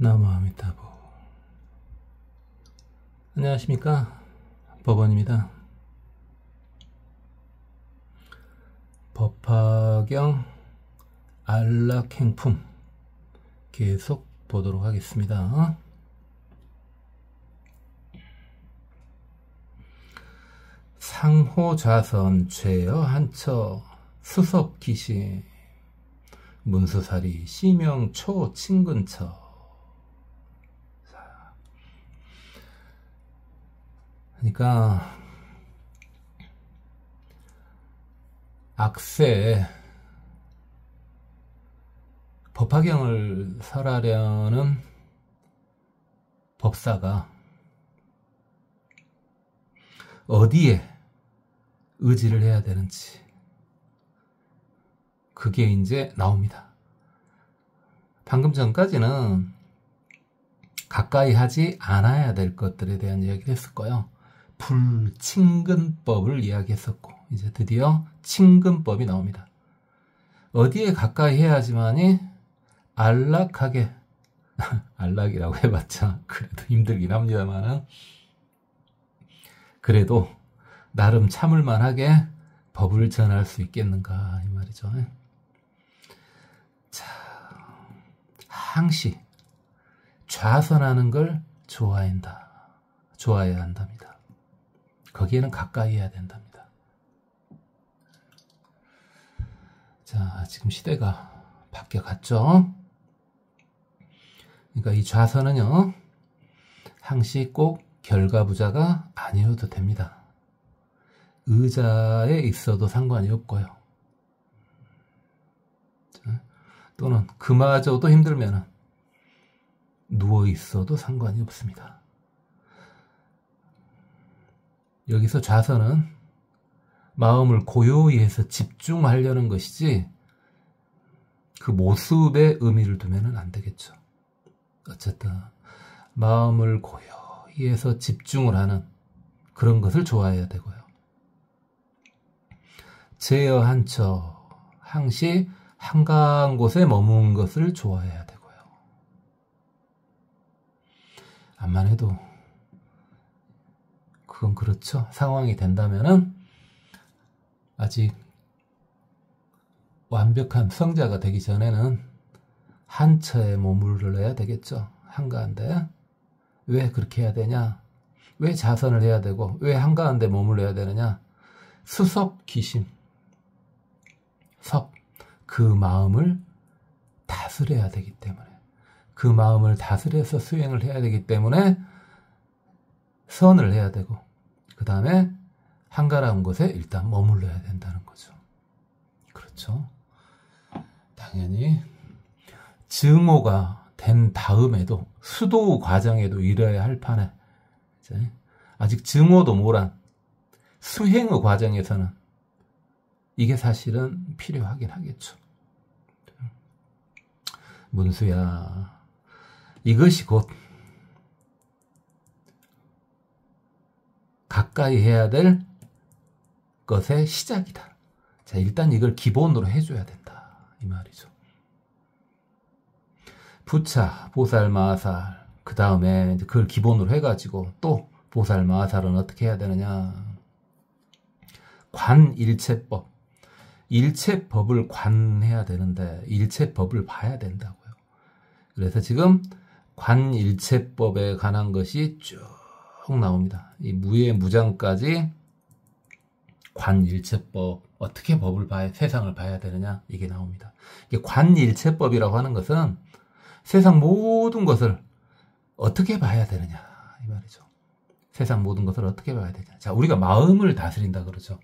나무아미타보. 안녕하십니까, 법원입니다. 법화경 안락행품 계속 보도록 하겠습니다. 상호좌선 죄여 한처 수섭기시 문수사리 시명초 친근처. 그러니까 악세 법화경을 설하려는 법사가 어디에 의지를 해야 되는지 그게 이제 나옵니다. 방금 전까지는 가까이 하지 않아야 될 것들에 대한 이야기를 했을 거예요. 불친근법을 이야기했었고, 이제 드디어 친근법이 나옵니다. 어디에 가까이 해야지만이 안락하게 안락이라고 해봤자 그래도 힘들긴 합니다만, 그래도 나름 참을만하게 법을 전할 수 있겠는가 이 말이죠. 자, 항시 좌선하는 걸 좋아해야 한답니다. 거기에는 가까이 해야 된답니다. 자, 지금 시대가 바뀌어갔죠. 그러니까 이 좌선은요, 항시 꼭 결과부자가 아니어도 됩니다. 의자에 있어도 상관이 없고요. 자, 또는 그마저도 힘들면 누워 있어도 상관이 없습니다. 여기서 좌선은 마음을 고요히 해서 집중하려는 것이지 그 모습에 의미를 두면 안 되겠죠. 어쨌든 마음을 고요히 해서 집중을 하는 그런 것을 좋아해야 되고요. 제여 한처 항시 한가한 곳에 머무는 것을 좋아해야 되고요. 암만 해도 그건 그렇죠. 상황이 된다면은 아직 완벽한 성자가 되기 전에는 한처에 머물러야 되겠죠. 한가한데 왜 그렇게 해야 되냐? 왜 자선을 해야 되고 왜 한가한데 머물러야 되느냐? 수섭기심, 그 마음을 다스려야 되기 때문에, 그 마음을 다스려서 수행을 해야 되기 때문에 선을 해야 되고, 그 다음에 한가라운 곳에 일단 머물러야 된다는 거죠. 그렇죠. 당연히 증오가 된 다음에도 수도 과정에도 이뤄야 할 판에 아직 증오도 못한 수행의 과정에서는 이게 사실은 필요하긴 하겠죠. 문수야, 이것이 곧 가까이 해야 될 것의 시작이다. 자, 일단 이걸 기본으로 해줘야 된다 이 말이죠. 부차, 보살, 마살, 그 다음에 그걸 기본으로 해가지고 또 보살, 마살은 어떻게 해야 되느냐? 관일체법, 일체법을 관해야 되는데 일체법을 봐야 된다고요. 그래서 지금 관일체법에 관한 것이 쭉 나옵니다. 이 무예 무장까지 관일체법, 어떻게 법을 세상을 봐야 되느냐, 이게 나옵니다. 이게 관일체법이라고 하는 것은 세상 모든 것을 어떻게 봐야 되느냐 이 말이죠. 세상 모든 것을 어떻게 봐야 되냐. 자, 우리가 마음을 다스린다 그러죠.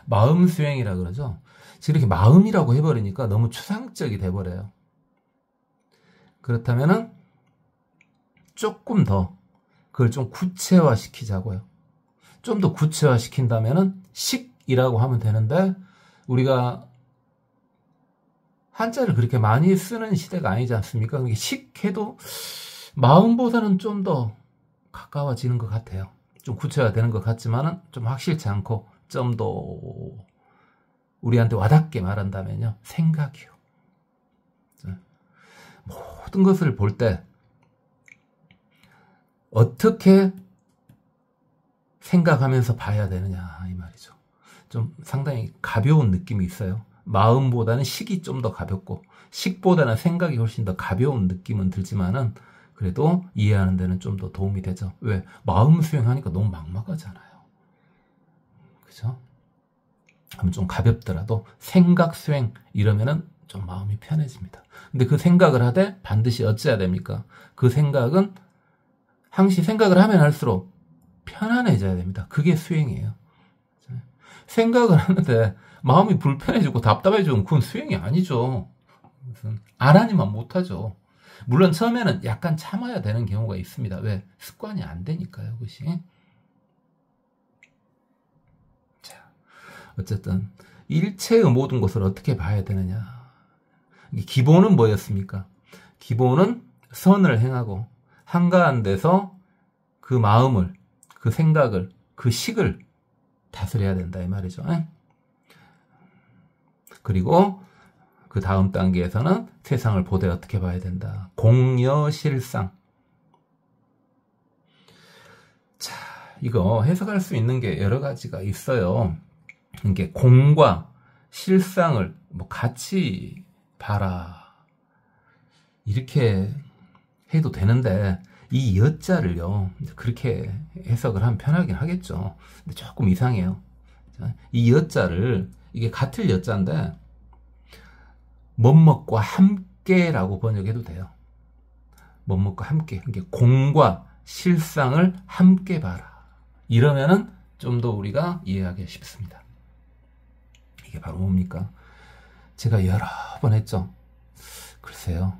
마음 수행이라 그러죠. 지금 이렇게 마음이라고 해버리니까 너무 추상적이 돼버려요. 그렇다면은 조금 더 그걸 좀 구체화 시키자고요. 좀 더 구체화 시킨다면은 식이라고 하면 되는데, 우리가 한자를 그렇게 많이 쓰는 시대가 아니지 않습니까? 그러니까 식해도 마음보다는 좀 더 가까워지는 것 같아요. 좀 구체화 되는 것 같지만은 좀 확실치 않고, 좀 더 우리한테 와닿게 말한다면요, 생각이요. 모든 것을 볼 때 어떻게 생각하면서 봐야 되느냐 이 말이죠. 좀 상당히 가벼운 느낌이 있어요. 마음보다는 식이 좀 더 가볍고 식보다는 생각이 훨씬 더 가벼운 느낌은 들지만은 그래도 이해하는 데는 좀 더 도움이 되죠. 왜? 마음 수행하니까 너무 막막하잖아요. 그죠? 그럼 좀 가볍더라도 생각 수행 이러면은 좀 마음이 편해집니다. 근데 그 생각을 하되 반드시 어찌해야 됩니까? 그 생각은 항시 생각을 하면 할수록 편안해져야 됩니다. 그게 수행이에요. 생각을 하는데 마음이 불편해지고 답답해지면 그건 수행이 아니죠. 무슨 안 하니만 못하죠. 물론 처음에는 약간 참아야 되는 경우가 있습니다. 왜? 습관이 안 되니까요. 그것이. 자, 어쨌든 일체의 모든 것을 어떻게 봐야 되느냐. 기본은 뭐였습니까? 기본은 선을 행하고 한가한 데서 그 마음을, 그 생각을, 그 식을 다스려야 된다 이 말이죠. 그리고 그 다음 단계에서는 세상을 보되 어떻게 봐야 된다. 공여실상. 자, 이거 해석할 수 있는 게 여러 가지가 있어요. 이게 공과 실상을 뭐 같이 봐라. 이렇게 해도 되는데 이 여자를요. 그렇게 해석을 하면 편하긴 하겠죠. 근데 조금 이상해요. 이 여자를 이게 같을 여자인데 뭐뭐과 함께라고 번역해도 돼요. 뭐뭐과 함께. 그러니까 공과 실상을 함께 봐라. 이러면은 좀 더 우리가 이해하기 쉽습니다. 이게 바로 뭡니까? 제가 여러 번 했죠. 글쎄요.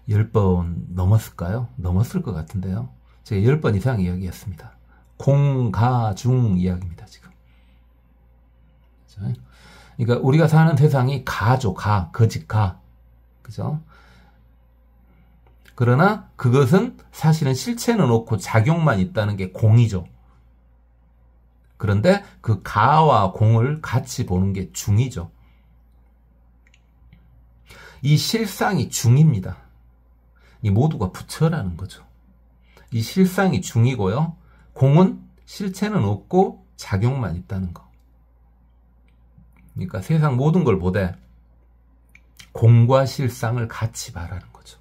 10번 넘었을까요? 넘었을 것 같은데요. 제가 10번 이상 이야기했습니다. 공가중 이야기입니다, 지금. 그러니까 우리가 사는 세상이 가죠, 거짓 가. 그죠? 그러나 그것은 사실은 실체는 없고 작용만 있다는 게 공이죠. 그런데 그 가와 공을 같이 보는 게 중이죠. 이 실상이 중입니다. 이 모두가 부처라는 거죠. 이 실상이 중이고요. 공은 실체는 없고 작용만 있다는 거. 그러니까 세상 모든 걸 보되 공과 실상을 같이 봐라는 거죠.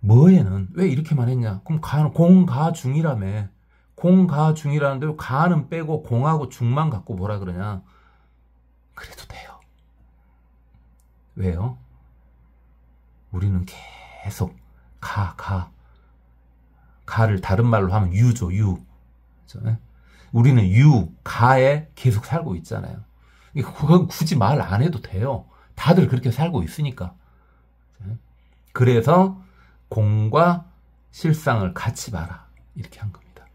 뭐에는 왜 이렇게만 했냐? 그럼 공가 중이라며. 공가 중이라는데 왜 가는 빼고 공하고 중만 갖고 보라 그러냐? 그래도 돼요. 왜요? 우리는 계속 가를 다른 말로 하면 유죠, 유. 그렇죠? 우리는 가에 계속 살고 있잖아요. 그건 굳이 말 안 해도 돼요. 다들 그렇게 살고 있으니까. 그래서 공과 실상을 같이 봐라. 이렇게 한 겁니다.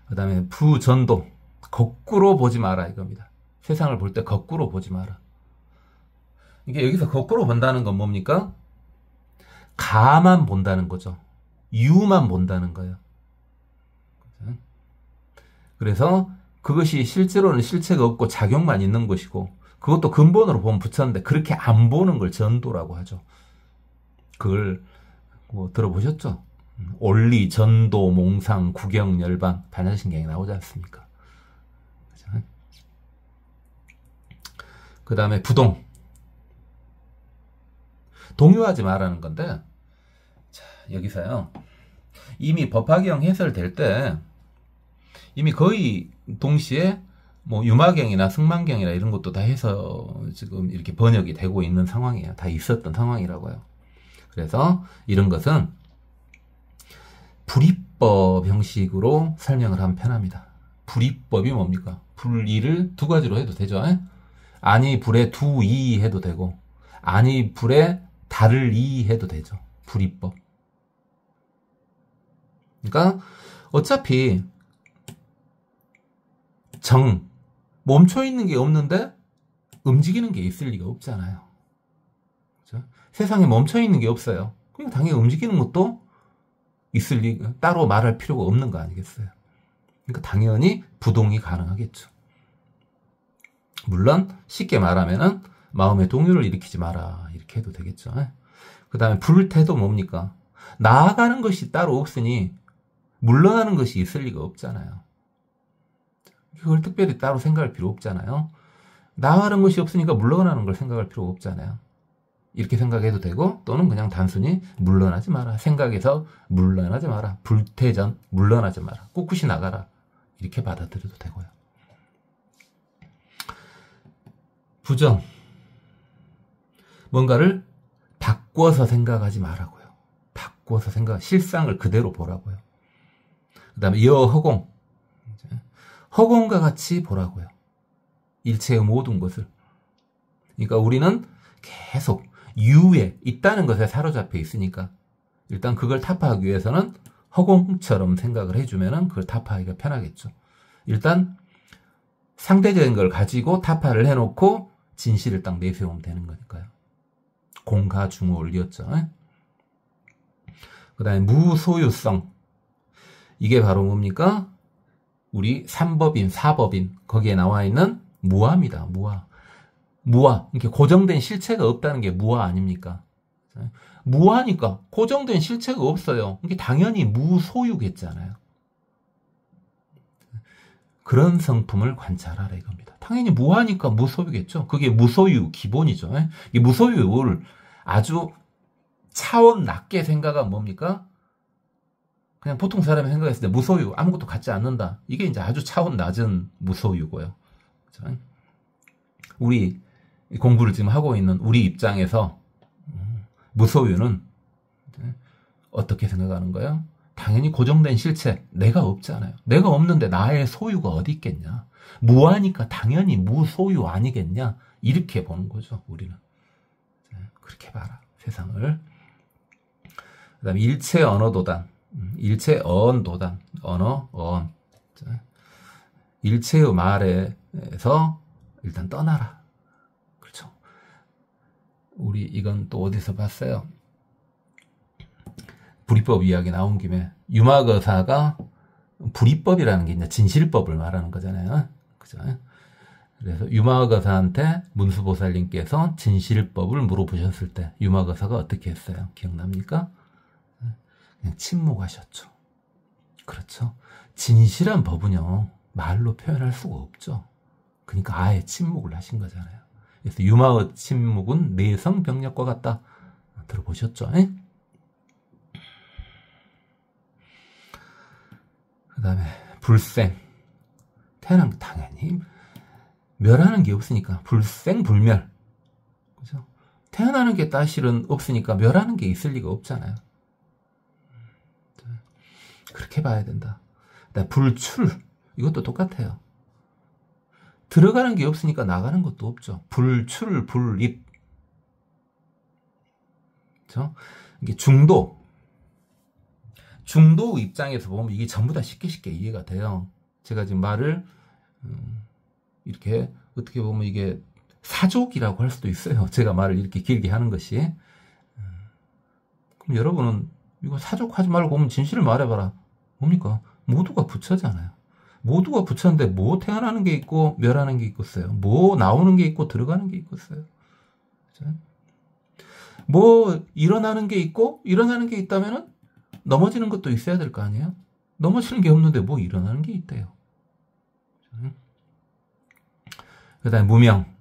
그 다음에 부전도. 거꾸로 보지 마라 이겁니다. 세상을 볼 때 거꾸로 보지 마라. 이게 여기서 거꾸로 본다는 건 뭡니까? 가만 본다는 거죠. 유만 본다는 거예요. 그래서 그것이 실제로는 실체가 없고 작용만 있는 것이고 그것도 근본으로 보면 부처인데 그렇게 안 보는 걸 전도라고 하죠. 그걸 뭐 들어보셨죠? 원리, 전도, 몽상, 구경, 열반, 반야신경에 나오지 않습니까? 그 다음에 부동. 동요하지 말라는 건데, 자, 여기서요. 이미 법화경 해설될 때, 이미 거의 동시에 뭐 유마경이나 승만경이나 이런 것도 다 해서 지금 이렇게 번역이 되고 있는 상황이에요. 다 있었던 상황이라고요. 그래서 이런 것은 불이법 형식으로 설명을 하면 편합니다. 불이법이 뭡니까? 불이를 두 가지로 해도 되죠. 아니 불에 두이 해도 되고 아니 불에 달을 이 해도 되죠. 불이법. 그러니까 어차피 멈춰 있는 게 없는데 움직이는 게 있을 리가 없잖아요. 그렇죠? 세상에 멈춰 있는 게 없어요. 그냥 당연히 움직이는 것도 있을 리가 따로 말할 필요가 없는 거 아니겠어요? 그러니까 당연히 부동이 가능하겠죠. 물론 쉽게 말하면은 마음의 동요를 일으키지 마라 이렇게 해도 되겠죠. 그 다음에 불태도 뭡니까? 나아가는 것이 따로 없으니 물러나는 것이 있을 리가 없잖아요. 그걸 특별히 따로 생각할 필요 없잖아요. 나아가는 것이 없으니까 물러나는 걸 생각할 필요가 없잖아요. 이렇게 생각해도 되고, 또는 그냥 단순히 물러나지 마라. 생각에서 물러나지 마라. 불태전 물러나지 마라. 꿋꿋이 나가라. 이렇게 받아들여도 되고요. 부정. 뭔가를 바꿔서 생각하지 말라고요. 바꿔서 실상을 그대로 보라고요. 그 다음에 여허공. 허공과 같이 보라고요. 일체의 모든 것을. 그러니까 우리는 계속 유에 있다는 것에 사로잡혀 있으니까 일단 그걸 타파하기 위해서는 허공처럼 생각을 해주면 그걸 타파하기가 편하겠죠. 일단 상대적인 걸 가지고 타파를 해놓고 진실을 딱 내세우면 되는 거니까요. 공가중호 올렸죠. 그 다음에 무소유성. 이게 바로 뭡니까? 우리 3법인, 4법인 거기에 나와 있는 무아입니다. 무아. 이렇게 고정된 실체가 없다는 게 무아 아닙니까? 무아니까 고정된 실체가 없어요. 이게 당연히 무소유겠잖아요. 그런 성품을 관찰하라 이겁니다. 당연히 무아니까 무소유겠죠. 그게 무소유 기본이죠. 이 무소유를 아주 차원 낮게 생각하면 뭡니까? 그냥 보통 사람이 생각했을 때 무소유, 아무것도 갖지 않는다. 이게 이제 아주 차원 낮은 무소유고요. 우리 공부를 지금 하고 있는 우리 입장에서 무소유는 어떻게 생각하는 거예요? 당연히 고정된 실체, 내가 없잖아요. 내가 없는데 나의 소유가 어디 있겠냐. 무아니까 당연히 무소유 아니겠냐. 이렇게 보는 거죠, 우리는. 그렇게 봐라, 세상을. 그 다음에 일체 언어도단. 일체 언도단. 언어, 언. 일체의 말에서 일단 떠나라. 그렇죠. 우리 이건 또 어디서 봤어요? 불이법 이야기 나온 김에 유마거사가 불이법이라는 게 이제 진실법을 말하는 거잖아요. 그죠? 그래서 유마거사한테 문수보살님께서 진실법을 물어보셨을 때 유마거사가 어떻게 했어요? 기억납니까? 그냥 침묵하셨죠. 그렇죠. 진실한 법은요, 말로 표현할 수가 없죠. 그러니까 아예 침묵을 하신 거잖아요. 그래서 유마의 침묵은 내성병력과 같다. 들어보셨죠? 그 다음에 불생. 태어난 거 당연히 멸하는 게 없으니까 불생불멸. 그죠? 태어나는 게 사실은 없으니까 멸하는 게 있을 리가 없잖아요. 그렇게 봐야 된다. 그다음에 불출. 이것도 똑같아요. 들어가는 게 없으니까 나가는 것도 없죠. 불출, 불입. 그렇죠? 이게 중도 입장에서 보면 이게 전부 다 쉽게 이해가 돼요. 제가 지금 말을 이렇게 어떻게 보면 이게 사족이라고 할 수도 있어요. 제가 말을 이렇게 길게 하는 것이. 그럼 여러분은 이거 사족하지 말고 보면 진실을 말해봐라. 뭡니까? 모두가 부처잖아요. 모두가 부처인데 뭐 태어나는 게 있고 멸하는 게 있겠어요. 뭐 나오는 게 있고 들어가는 게 있겠어요. 그렇죠? 뭐 일어나는 게 있고 일어나는 게 있다면은 넘어지는 것도 있어야 될 거 아니에요? 넘어지는 게 없는데 뭐 일어나는 게 있대요. 그 다음에 무명.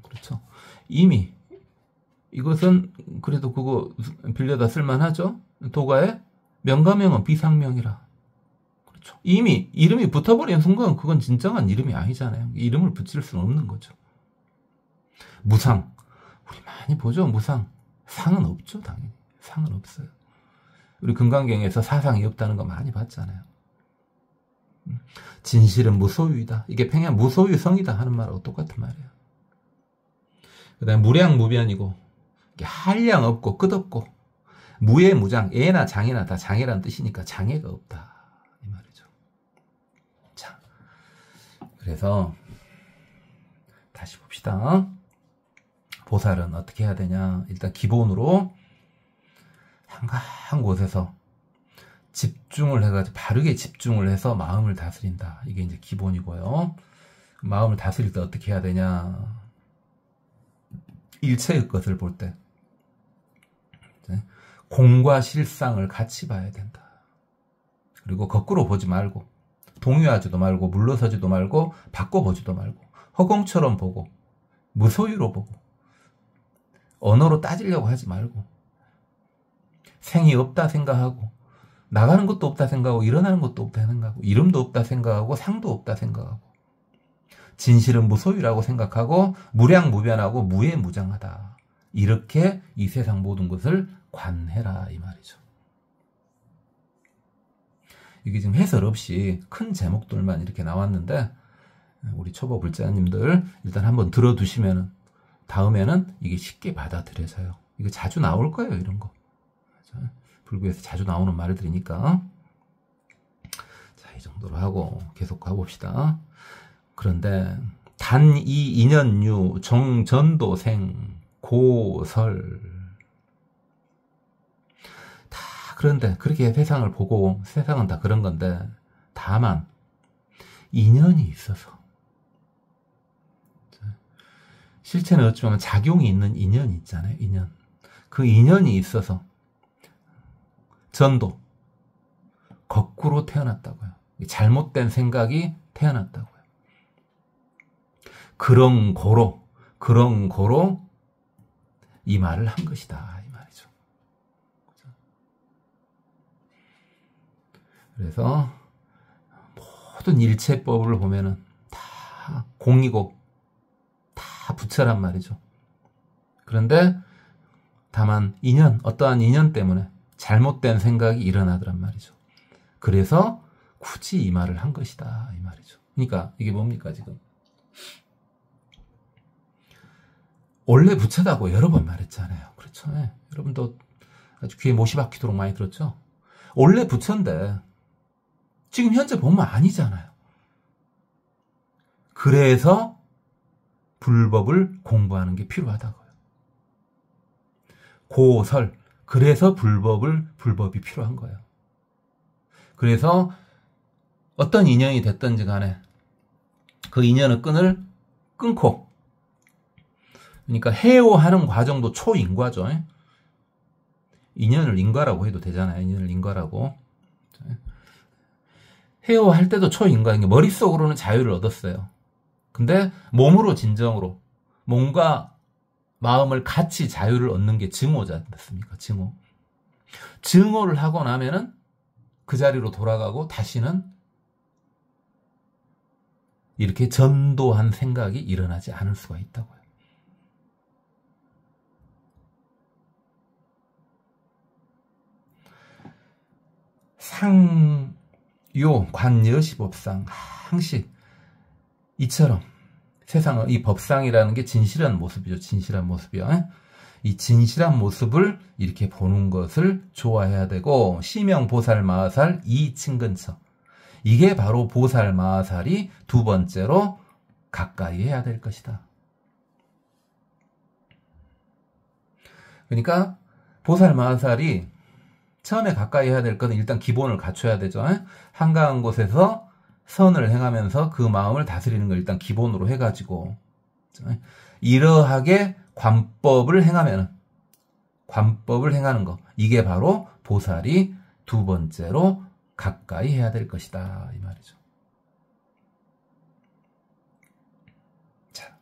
그렇죠. 이미 이것은 그래도 그거 빌려다 쓸만하죠. 도가의 명가명은 비상명이라. 그렇죠. 이미 이름이 붙어버린 순간 그건 진정한 이름이 아니잖아요. 이름을 붙일 수는 없는 거죠. 무상. 우리 많이 보죠. 무상. 상은 없죠. 당연히. 상은 없어요. 우리 금강경에서 사상이 없다는 거 많이 봤잖아요. 진실은 무소유이다. 이게 평양 무소유성이다 하는 말하고 똑같은 말이에요. 그 다음에 무량무변이고 한량 없고 끝없고 무의 무장, 애나 장이나 다 장애란 뜻이니까 장애가 없다 이 말이죠. 자, 그래서 다시 봅시다. 보살은 어떻게 해야 되냐? 일단 기본으로 한가한 곳에서 집중을 해가지고 바르게 집중을 해서 마음을 다스린다. 이게 이제 기본이고요. 마음을 다스릴 때 어떻게 해야 되냐? 일체의 것을 볼 때 공과 실상을 같이 봐야 된다. 그리고 거꾸로 보지 말고, 동요하지도 말고, 물러서지도 말고, 바꿔보지도 말고, 허공처럼 보고, 무소유로 보고, 언어로 따지려고 하지 말고, 생이 없다 생각하고, 나가는 것도 없다 생각하고, 일어나는 것도 없다 생각하고, 이름도 없다 생각하고, 상도 없다 생각하고, 진실은 무소유라고 생각하고, 무량무변하고, 무해무장하다. 이렇게 이 세상 모든 것을 관해라, 이 말이죠. 이게 지금 해설 없이 큰 제목들만 이렇게 나왔는데, 우리 초보 불자님들 일단 한번 들어두시면은, 다음에는 이게 쉽게 받아들여져요. 이거 자주 나올 거예요, 이런 거. 불교에서 자주 나오는 말들이니까. 자, 이 정도로 하고 계속 가봅시다. 그런데 단 이 인연유 정전도생 고설, 다 그런데 그렇게 세상을 보고, 세상은 다 그런 건데, 다만 인연이 있어서, 실체는 어찌 보면 작용이 있는 인연이 있잖아요. 인연. 그 인연이 있어서 전도, 거꾸로 태어났다고요. 잘못된 생각이 태어났다고요. 그런 고로 이 말을 한 것이다, 이 말이죠. 그래서 모든 일체법을 보면은 다 공이고 다 부처란 말이죠. 그런데 다만 인연, 어떠한 인연 때문에 잘못된 생각이 일어나더란 말이죠. 그래서 굳이 이 말을 한 것이다, 이 말이죠. 그러니까 이게 뭡니까 지금? 원래 부처다고 여러 번 말했잖아요. 그렇죠? 네. 여러분도 아주 귀에 못이 박히도록 많이 들었죠? 원래 부처인데 지금 현재 보면 아니잖아요. 그래서 불법을 공부하는 게 필요하다고요. 고설, 그래서 불법이 필요한 거예요. 그래서 어떤 인연이 됐든지 간에 그 인연의 끈을 끊고, 그러니까 해오하는 과정도 초인과죠. 인연을 인과라고 해도 되잖아요. 인연을 인과라고. 해오할 때도 초인과인 게, 머릿속으로는 자유를 얻었어요. 근데 몸으로 진정으로, 몸과 마음을 같이 자유를 얻는 게 증오지 않습니까? 증오. 증오를 하고 나면은 그 자리로 돌아가고 다시는 이렇게 전도한 생각이 일어나지 않을 수가 있다고요. 상요 관여시법상, 항시 이처럼 세상은, 이 법상이라는 게 진실한 모습이죠. 진실한 모습이요. 이 진실한 모습을 이렇게 보는 것을 좋아해야 되고, 시명보살 마하살 이친근처, 이게 바로 보살 마하살이 두 번째로 가까이 해야 될 것이다. 그러니까 보살 마하살이 처음에 가까이 해야 될 것은 일단 기본을 갖춰야 되죠. 한가한 곳에서 선을 행하면서 그 마음을 다스리는 걸 일단 기본으로 해가지고, 이러하게 관법을 행하는 거, 이게 바로 보살이 두 번째로 가까이 해야 될 것이다, 이 말이죠. 자,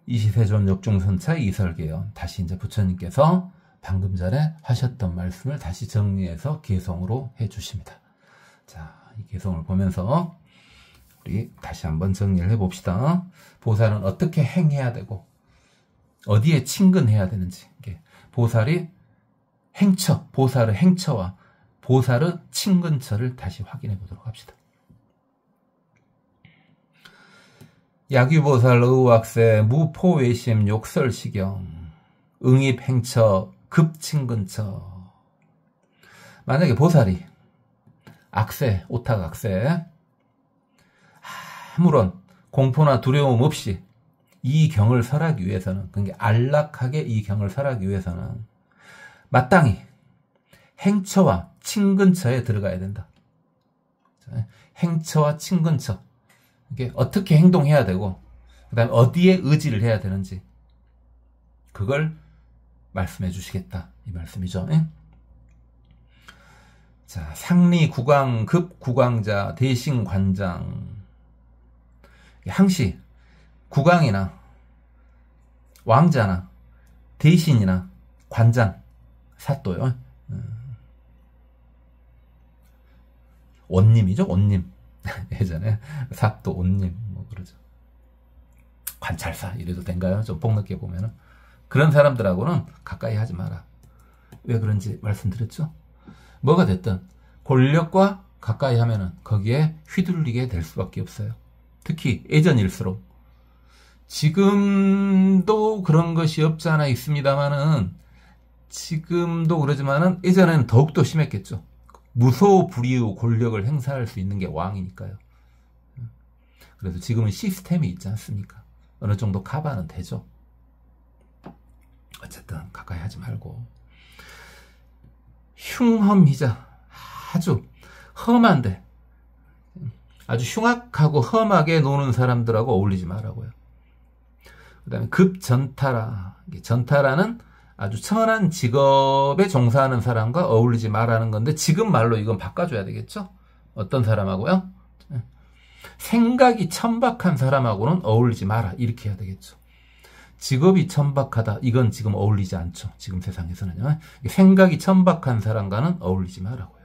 이시세존 역중선차 이설계연, 다시 이제 부처님께서 방금 전에 하셨던 말씀을 다시 정리해서 개성으로 해주십니다. 자, 이 개성을 보면서 우리 다시 한번 정리를 해봅시다. 보살은 어떻게 행해야 되고 어디에 친근해야 되는지, 보살의 행처와 보살의 친근처를 다시 확인해 보도록 합시다. 야규보살 의왁세 무포외심 욕설시경 응입행처 급친근처. 만약에 보살이 악세, 오탁악세, 아무런 공포나 두려움 없이 이 경을 설하기 위해서는, 그러니까 안락하게 이 경을 설하기 위해서는 마땅히 행처와 친근처에 들어가야 된다. 행처와 친근처, 이게 어떻게 행동해야 되고, 그 다음에 어디에 의지를 해야 되는지, 그걸 말씀해 주시겠다, 이 말씀이죠. 자, 상리 국왕급 국왕자 대신 관장. 항시 국왕이나 왕자나 대신이나 관장 사또요. 원님이죠, 원님. 예전에 사또 원님 뭐 그러죠. 관찰사 이래도 된가요? 좀 폭넓게 보면은 그런 사람들하고는 가까이 하지 마라. 왜 그런지 말씀드렸죠. 뭐가 됐든 권력과 가까이 하면은 거기에 휘둘리게 될 수밖에 없어요. 특히 예전일수록. 지금도 그런 것이 없지 않아 있습니다만은, 지금도 그러지만은 예전에는 더욱더 심했겠죠. 무소불위의 권력을 행사할 수 있는 게 왕이니까요. 그래서 지금은 시스템이 있지 않습니까? 어느 정도 커버는 되죠. 어쨌든 가까이 하지 말고. 흉험이자 아주 험한데, 아주 흉악하고 험하게 노는 사람들하고 어울리지 말라고요. 그 다음에 급전타라. 전타라는 아주 천한 직업에 종사하는 사람과 어울리지 말라는 건데, 지금 말로 이건 바꿔줘야 되겠죠? 어떤 사람하고요? 생각이 천박한 사람하고는 어울리지 마라. 이렇게 해야 되겠죠. 직업이 천박하다. 이건 지금 어울리지 않죠. 지금 세상에서는요. 생각이 천박한 사람과는 어울리지 말라고요.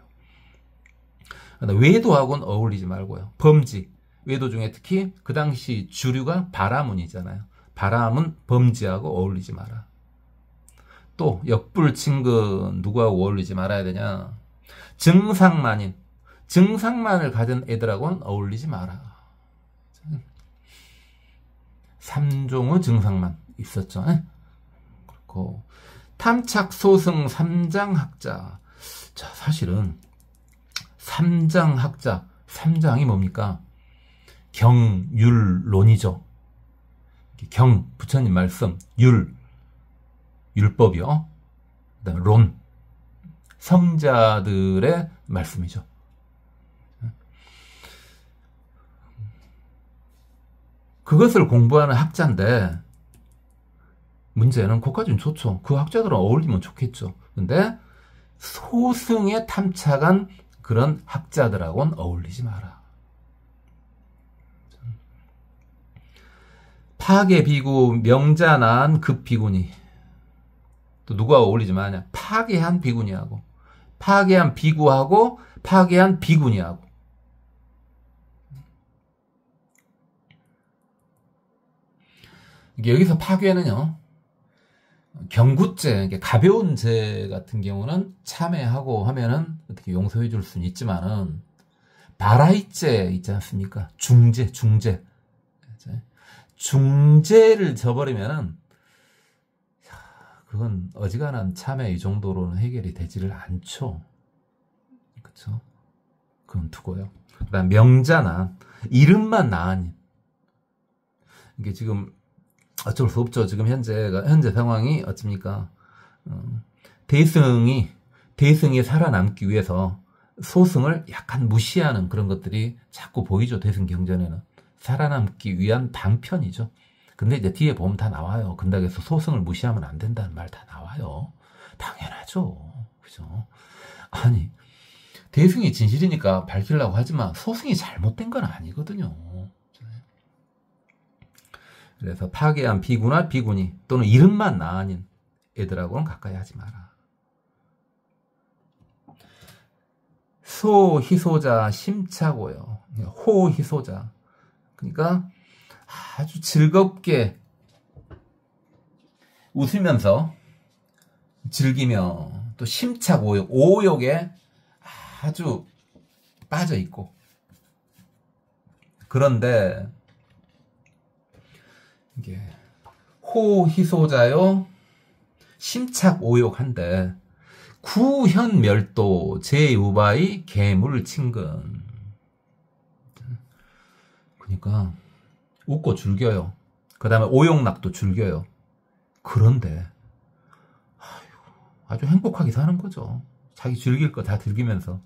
외도하고는 어울리지 말고요. 범지. 외도 중에 특히 그 당시 주류가 바라문이잖아요. 바라문 범지하고 어울리지 마라. 또 역불친근 누구하고 어울리지 말아야 되냐. 증상만인. 증상만을 가진 애들하고는 어울리지 마라. 삼종의 증상만 있었죠. 그렇고 탐착소승 삼장학자. 자, 사실은 삼장학자, 삼장이 뭡니까? 경율론이죠. 경, 부처님 말씀, 율법이요. 그다음에 론, 성자들의 말씀이죠. 그것을 공부하는 학자인데, 문제는 그것까지는 좋죠. 그 학자들은 어울리면 좋겠죠. 근데 소승에 탐착한 그런 학자들하고는 어울리지 마라. 파괴비구 명자난 급비구니. 또 누구하고 어울리지 마냐? 파괴한 비구니하고, 파괴한 비구하고, 파괴한 비구니하고. 여기서 파괴는요, 경구죄, 가벼운 죄 같은 경우는 참회하고 하면은 어떻게 용서해 줄 수는 있지만은, 바라이죄 있지 않습니까? 중죄. 중죄를 져버리면은, 그건 어지간한 참회 이 정도로는 해결이 되지를 않죠. 그쵸? 그건 두고요. 그 다음, 명자난, 이름만 나으니. 이게 지금, 어쩔 수 없죠. 지금 현재 상황이 어찌입니까? 대승이 살아남기 위해서 소승을 약간 무시하는 그런 것들이 자꾸 보이죠. 대승 경전에는. 살아남기 위한 방편이죠. 근데 이제 뒤에 보면 다 나와요. 근덕에서 소승을 무시하면 안 된다는 말 다 나와요. 당연하죠. 그죠? 아니, 대승이 진실이니까 밝히려고 하지만 소승이 잘못된 건 아니거든요. 그래서 파괴한 비구나 비구니 또는 이름만 나아닌 애들하고는 가까이 하지 마라. 소희소자 심차고요. 호희소자. 그러니까 아주 즐겁게 웃으면서 즐기며 또 심차고요. 오욕에 아주 빠져 있고. 그런데 이게 호희소자요 심착오욕한데 구현멸도 제우바의 개물친근. 그러니까 웃고 즐겨요. 그 다음에 오욕락도 즐겨요. 그런데 아주 행복하게 사는 거죠. 자기 즐길 거 다 즐기면서.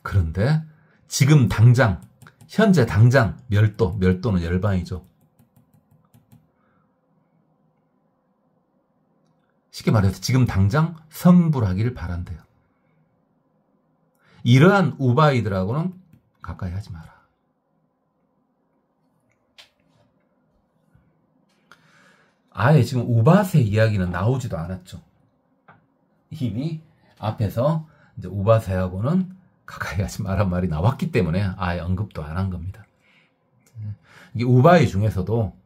그런데 지금 당장 현재 당장 멸도는 열반이죠. 쉽게 말해서 지금 당장 성불하기를 바란대요. 이러한 우바이들하고는 가까이 하지 마라. 아예 지금 우바세 이야기는 나오지도 않았죠. 이미 앞에서 이제 우바세하고는 가까이 하지 마란 말이 나왔기 때문에 아예 언급도 안 한 겁니다. 이게 우바이 중에서도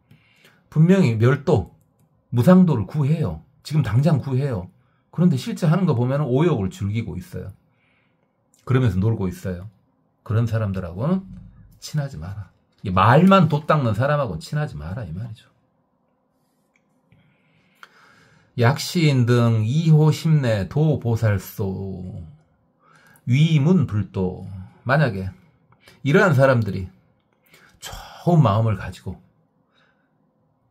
분명히 멸도, 무상도를 구해요. 지금 당장 구해요. 그런데 실제 하는 거 보면 오욕을 즐기고 있어요. 그러면서 놀고 있어요. 그런 사람들하고는 친하지 마라. 말만 돛 닦는 사람하고는 친하지 마라 이 말이죠. 약시인 등 이호 심내 도보살소 위문불도. 만약에 이러한 사람들이 좋은 마음을 가지고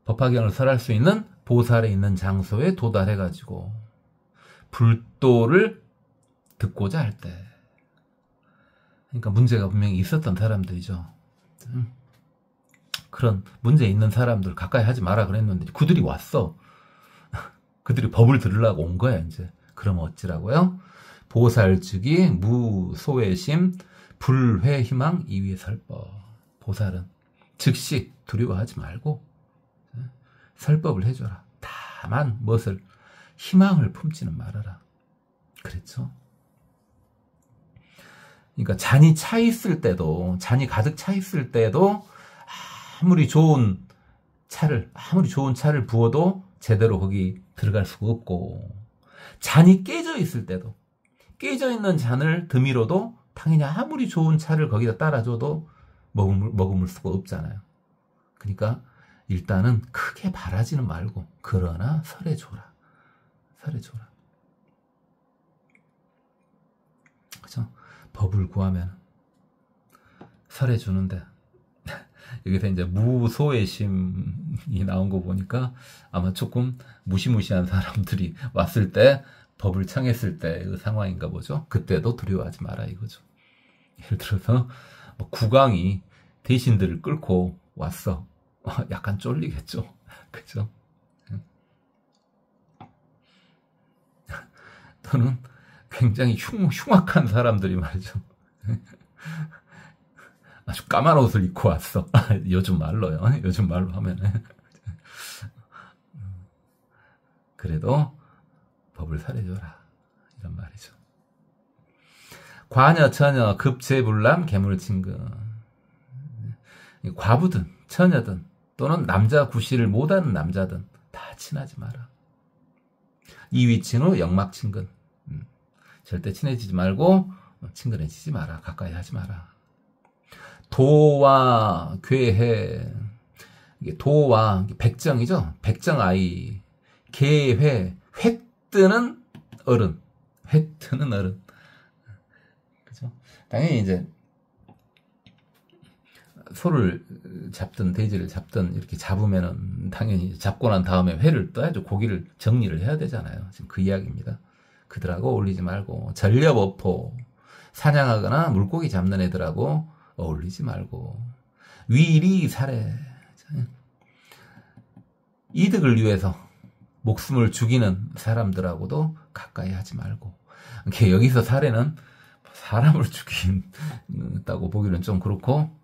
법화경을 설할 수 있는 보살에 있는 장소에 도달해가지고 불도를 듣고자 할 때, 그러니까 문제가 분명히 있었던 사람들이죠. 그런 문제 있는 사람들 가까이 하지 마라 그랬는데 그들이 왔어. 그들이 법을 들으려고 온 거야 이제. 그럼 어찌라고요? 보살즉이 무소외심 불회희망 이위설법. 보살은 즉시 두려워하지 말고 설법을 해줘라. 다만 무엇을? 희망을 품지는 말아라. 그랬죠. 그러니까 잔이 차 있을 때도, 잔이 가득 차 있을 때도 아무리 좋은 차를 부어도 제대로 거기 들어갈 수가 없고, 잔이 깨져 있을 때도, 깨져 있는 잔을 드미로도 당연히 아무리 좋은 차를 거기다 따라줘도 머금을 수가 없잖아요. 그러니까 일단은 크게 바라지는 말고 그러나 설해줘라. 설해줘라. 그죠? 법을 구하면 설해주는데 여기서 이제 무소외심이 나온 거 보니까 아마 조금 무시무시한 사람들이 왔을 때 법을 청했을 때 그 상황인가 보죠. 그때도 두려워하지 마라 이거죠. 예를 들어서 국왕이 대신들을 끌고 왔어. 약간 쫄리겠죠. 그죠? 또는 굉장히 흉악한 사람들이 말이죠. 아주 까만 옷을 입고 왔어. 요즘 말로요. 요즘 말로 하면은. 그래도 법을 설해줘라. 이런 말이죠. 과녀, 처녀, 급제불람, 개물친근. 과부든, 처녀든, 또는 남자 구실을 못하는 남자든 다 친하지 마라. 이위친후 영막친근. 절대 친해지지 말고 친근해지지 마라. 가까이 하지 마라. 도와 괴해. 이게 도와 백정이죠. 백정아이. 개회. 회 뜨는 어른. 회 뜨는 어른. 그죠? 당연히 이제 소를 잡든 돼지를 잡든 이렇게 잡으면은 당연히 잡고 난 다음에 회를 떠야죠. 고기를 정리를 해야 되잖아요. 지금 그 이야기입니다. 그들하고 어울리지 말고, 전렵어포, 사냥하거나 물고기 잡는 애들하고 어울리지 말고, 위리사례, 이득을 위해서 목숨을 죽이는 사람들하고도 가까이 하지 말고. 여기서 사례는 사람을 죽인다고 보기는 좀 그렇고,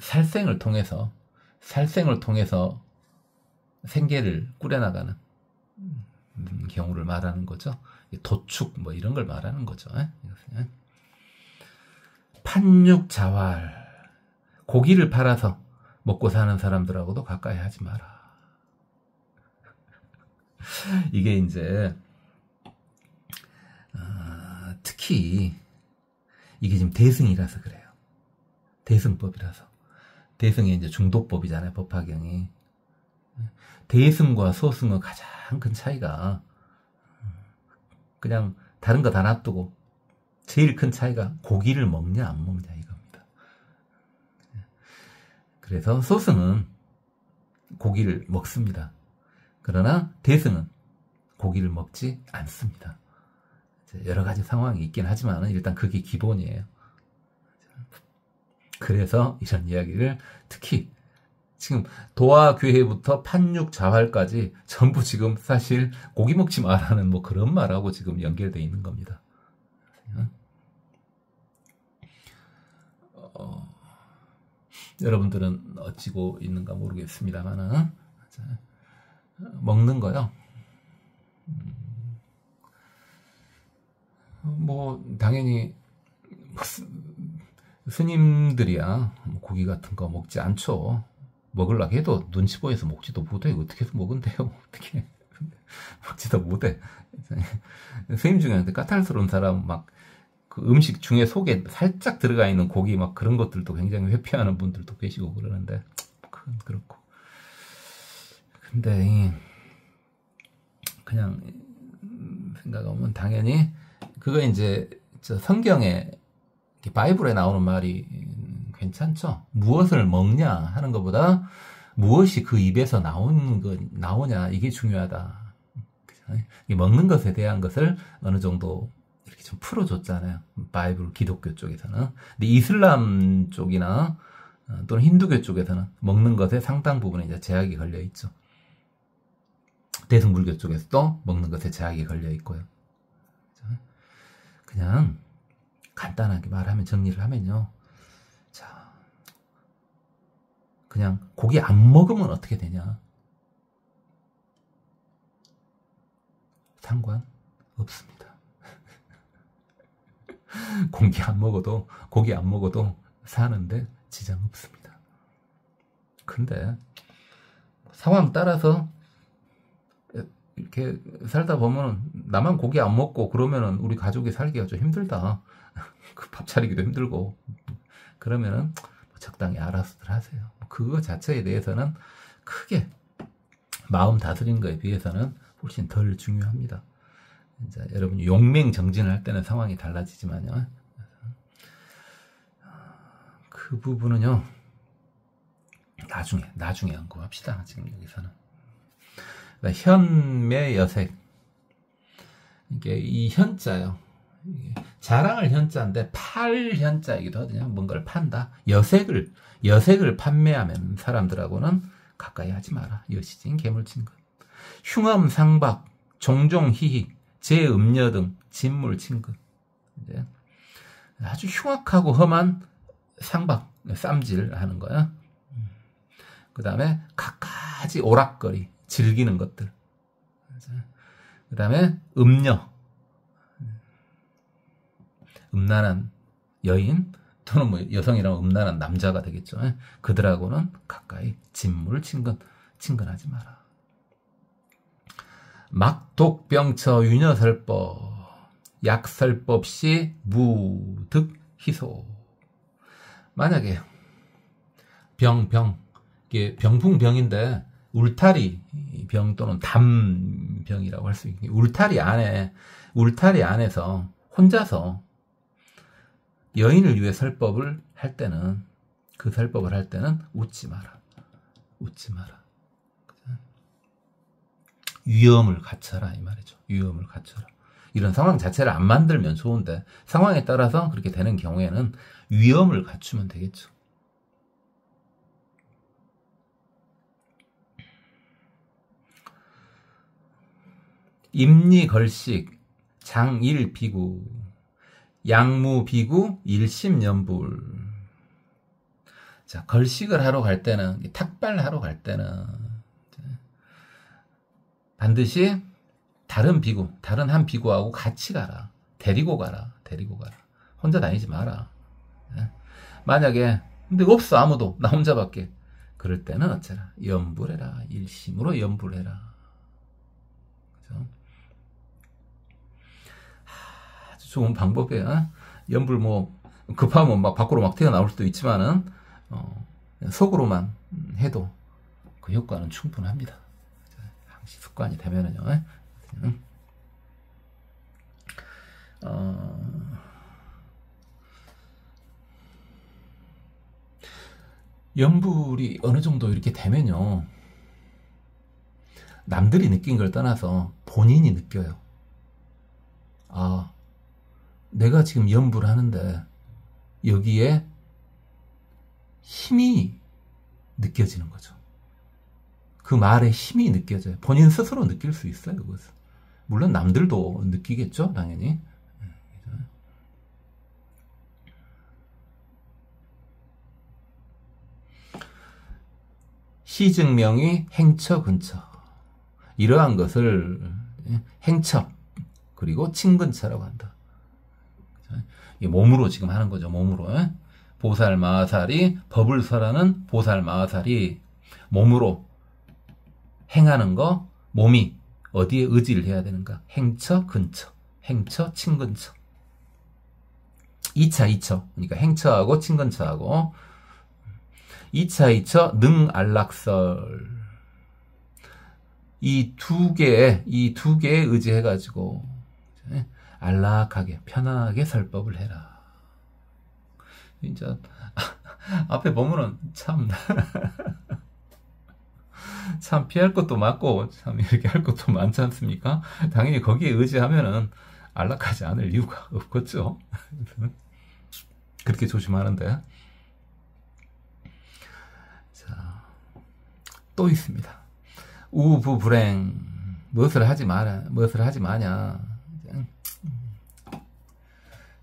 살생을 통해서 생계를 꾸려나가는 경우를 말하는 거죠. 도축 뭐 이런 걸 말하는 거죠. 판육자활, 고기를 팔아서 먹고 사는 사람들하고도 가까이 하지 마라. 이게 이제 특히 이게 지금 대승이라서 그래요. 대승법이라서. 대승이 이제 중도법이잖아요. 법화경이. 대승과 소승의 가장 큰 차이가 그냥 다른 거 다 놔두고 제일 큰 차이가 고기를 먹냐 안 먹냐 이겁니다. 그래서 소승은 고기를 먹습니다. 그러나 대승은 고기를 먹지 않습니다. 여러 가지 상황이 있긴 하지만 일단 그게 기본이에요. 그래서 이런 이야기를 특히 지금 도화교회부터 판육 자활까지 전부 지금 사실 고기 먹지 마라는 뭐 그런 말하고 지금 연결되어 있는 겁니다. 여러분들은 어찌고 있는가 모르겠습니다만은 먹는 거요. 뭐 당연히 스님들이야 고기 같은 거 먹지 않죠. 먹으려고 해도 눈치 보여서 먹지도 못해. 어떻게 해서 먹은대요? 어떻게 먹지도 못해. 스님 중에 까탈스러운 사람 막 그 음식 중에 속에 살짝 들어가 있는 고기 막 그런 것들도 굉장히 회피하는 분들도 계시고 그러는데 그건 그렇고. 근데 그냥 생각하면 당연히 그거 이제 저 성경에 바이블에 나오는 말이 괜찮죠. 무엇을 먹냐 하는 것보다 무엇이 그 입에서 나오냐 이게 중요하다. 먹는 것에 대한 것을 어느 정도 이렇게 좀 풀어줬잖아요. 바이블 기독교 쪽에서는. 근데 이슬람 쪽이나 또는 힌두교 쪽에서는 먹는 것에 상당 부분에 이제 제약이 걸려 있죠. 대승불교 쪽에서도 먹는 것에 제약이 걸려 있고요. 그냥 간단하게 말하면 정리를 하면요. 자, 그냥 고기 안 먹으면 어떻게 되냐? 상관 없습니다. 고기 안 먹어도 사는데 지장 없습니다. 근데 상황 따라서 이렇게 살다 보면 나만 고기 안 먹고 그러면은 우리 가족이 살기가 좀 힘들다. 그 밥 차리기도 힘들고 그러면은 적당히 알아서들 하세요. 그거 자체에 대해서는 크게 마음 다스린 거에 비해서는 훨씬 덜 중요합니다. 이제 여러분이 용맹정진을 할 때는 상황이 달라지지만요. 그 부분은요. 나중에 언급합시다. 지금 여기서는. 현매여색. 이게 이 현자요. 자랑을 현자인데 팔 현자이기도 하거든요. 뭔가를 판다. 여색을 판매하면 사람들하고는 가까이 하지 마라. 여시진 개물친 것. 흉엄 상박, 종종 희희, 제음녀 등 진물 친것. 이제 아주 흉악하고 험한 상박, 쌈질 하는 거야. 그 다음에 갖가지 오락거리, 즐기는 것들. 그 다음에 음녀, 음란한 여인 또는 뭐 여성이라면 음란한 남자가 되겠죠. 그들하고는 가까이 진물을 친근하지 마라. 막독병처 유녀설법 약설법시 무득희소. 만약에 이게 병풍병인데 울타리 병 또는 담병이라고 할 수 있겠네요. 울타리 안에서 혼자서 여인을 위해 설법을 할 때는 웃지 마라. 위험을 갖춰라 이 말이죠. 위험을 갖춰라. 이런 상황 자체를 안 만들면 좋은데 상황에 따라서 그렇게 되는 경우에는 위험을 갖추면 되겠죠. 임리걸식, 장일비구, 양무비구, 일심연불. 자, 걸식을 하러 갈 때는, 탁발하러 갈 때는 반드시 다른 한 비구하고 같이 가라. 데리고 가라. 혼자 다니지 마라. 만약에 근데 없어 아무도 나 혼자밖에. 그럴 때는 어쩌라. 연불해라. 일심으로 연불해라. 그죠? 아주 좋은 방법이에요. 연불 뭐 급하면 막 밖으로 막 튀어나올 수도 있지만은 속으로만 해도 그 효과는 충분합니다. 항시 습관이 되면은요. 연불이 어느 정도 이렇게 되면요. 남들이 느낀 걸 떠나서 본인이 느껴요. 아, 내가 지금 연불을 하는데 여기에 힘이 느껴지는 거죠. 그 말의 힘이 느껴져요. 본인 스스로 느낄 수 있어요. 그것을. 물론 남들도 느끼겠죠. 당연히. 시증명이 행처, 근처. 이러한 것을 행처, 그리고 친근처라고 한다. 몸으로 지금 하는 거죠. 몸으로. 보살, 마살이, 법을 설하는 보살, 마살이 몸으로 행하는 거, 몸이 어디에 의지를 해야 되는가? 행처, 근처. 행처, 친근처. 2차, 2처. 그러니까 행처하고 친근처하고 2차, 2처, 능, 안락설. 이 두 개에 의지해가지고 안락하게, 편안하게 설법을 해라. 진짜 앞에 보면은 참 피할 것도 많고 참 이렇게 할 것도 많지 않습니까? 당연히 거기에 의지하면은 안락하지 않을 이유가 없겠죠. 그렇게 조심하는데. 자, 또 있습니다. 우부불행. 무엇을 하지 마냐.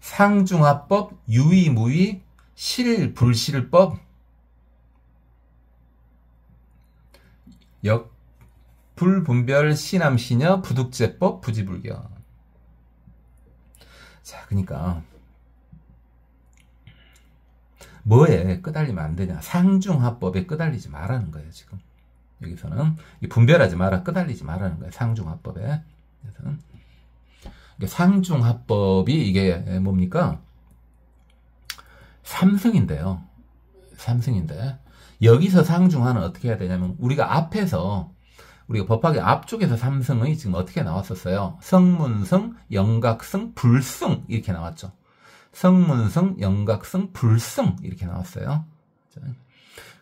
상중하법, 유의무의, 실불실법, 불분별, 시남시녀, 부득제법, 부지불경. 자, 그러니까 뭐에 끄달리면 안 되냐? 상중하법에 끄달리지 말라는 거예요. 지금 여기서는 분별하지 마라, 끄달리지 말라는 거예요. 상중하법에. 그래서는 상중하법이 이게 뭡니까? 삼승인데요. 삼승인데 여기서 상중하는 어떻게 해야 되냐면 우리가 법학의 앞쪽에서 삼승의 지금 어떻게 나왔었어요? 성문승, 영각승, 불승 이렇게 나왔죠. 성문승, 영각승, 불승 이렇게 나왔어요.